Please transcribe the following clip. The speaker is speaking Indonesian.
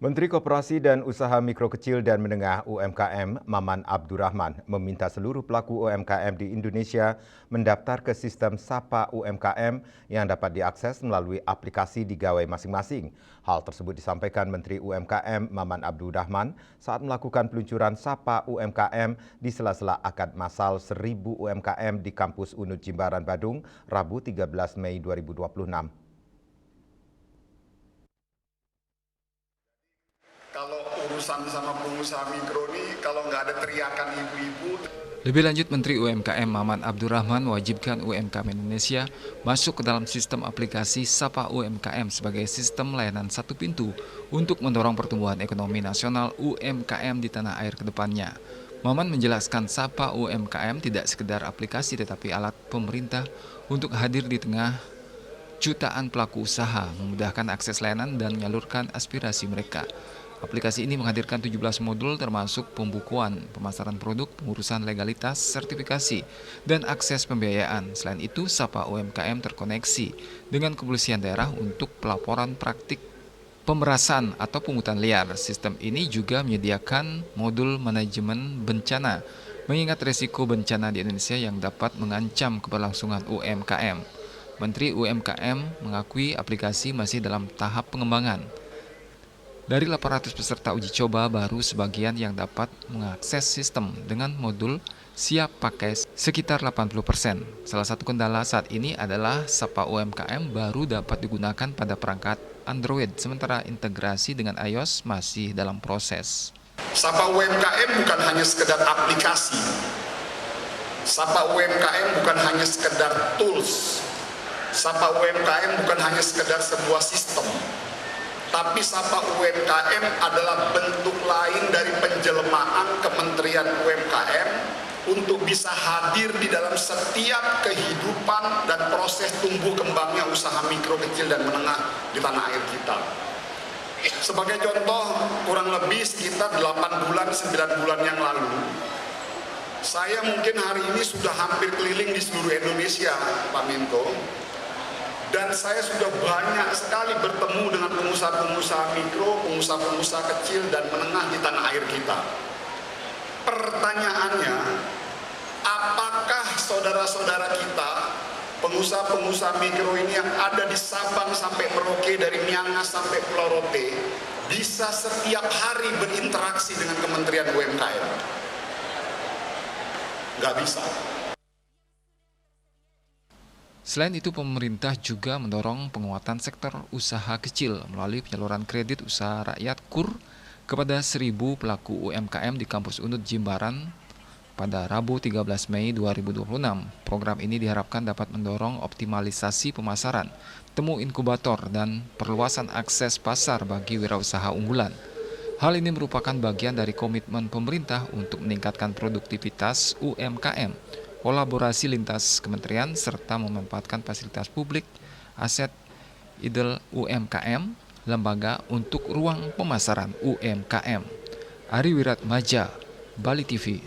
Menteri Koperasi dan Usaha Mikro Kecil dan Menengah (UMKM) Maman Abdurrahman meminta seluruh pelaku UMKM di Indonesia mendaftar ke sistem Sapa UMKM yang dapat diakses melalui aplikasi di gawai masing-masing. Hal tersebut disampaikan Menteri UMKM Maman Abdurrahman saat melakukan peluncuran Sapa UMKM di sela-sela akad massal 1.000 UMKM di kampus UNUD Jimbaran Badung, Rabu 13 Mei 2026. Kalau urusan sama pengusaha mikro ini, kalau nggak ada teriakan ibu-ibu. Lebih lanjut, Menteri UMKM Maman Abdurrahman mewajibkan UMKM Indonesia masuk ke dalam sistem aplikasi Sapa UMKM sebagai sistem layanan satu pintu untuk mendorong pertumbuhan ekonomi nasional UMKM di tanah air ke depannya. Maman menjelaskan Sapa UMKM tidak sekedar aplikasi tetapi alat pemerintah untuk hadir di tengah jutaan pelaku usaha, memudahkan akses layanan dan menyalurkan aspirasi mereka. Aplikasi ini menghadirkan 17 modul termasuk pembukuan, pemasaran produk, pengurusan legalitas, sertifikasi, dan akses pembiayaan. Selain itu, Sapa UMKM terkoneksi dengan kepolisian daerah untuk pelaporan praktik pemerasan atau pungutan liar. Sistem ini juga menyediakan modul manajemen bencana, mengingat risiko bencana di Indonesia yang dapat mengancam keberlangsungan UMKM. Menteri UMKM mengakui aplikasi masih dalam tahap pengembangan. Dari 800 peserta uji coba, baru sebagian yang dapat mengakses sistem dengan modul siap pakai sekitar 80%. Salah satu kendala saat ini adalah Sapa UMKM baru dapat digunakan pada perangkat Android, sementara integrasi dengan iOS masih dalam proses. Sapa UMKM bukan hanya sekedar aplikasi. Sapa UMKM bukan hanya sekedar tools. Sapa UMKM bukan hanya sekedar sebuah sistem. Tapi Sapa UMKM adalah bentuk lain dari penjelmaan Kementerian UMKM untuk bisa hadir di dalam setiap kehidupan dan proses tumbuh kembangnya usaha mikro, kecil, dan menengah di tanah air kita. Sebagai contoh, kurang lebih sekitar 8 bulan, 9 bulan yang lalu, saya mungkin hari ini sudah hampir keliling di seluruh Indonesia, Pak Menko. Dan saya sudah banyak sekali bertemu dengan pengusaha-pengusaha mikro, pengusaha-pengusaha kecil dan menengah di tanah air kita. Pertanyaannya, apakah saudara-saudara kita, pengusaha-pengusaha mikro ini yang ada di Sabang sampai Merauke, dari Miangas sampai Pulau Rote, bisa setiap hari berinteraksi dengan Kementerian UMKM? Nggak bisa. Selain itu, pemerintah juga mendorong penguatan sektor usaha kecil melalui penyaluran kredit usaha rakyat KUR kepada 1.000 pelaku UMKM di kampus UNUD Jimbaran pada Rabu 13 Mei 2026. Program ini diharapkan dapat mendorong optimalisasi pemasaran, temu inkubator, dan perluasan akses pasar bagi wirausaha unggulan. Hal ini merupakan bagian dari komitmen pemerintah untuk meningkatkan produktivitas UMKM, kolaborasi lintas kementerian, serta memanfaatkan fasilitas publik, aset idle UMKM, lembaga untuk ruang pemasaran UMKM. Ari Wiratmaja, Bali TV.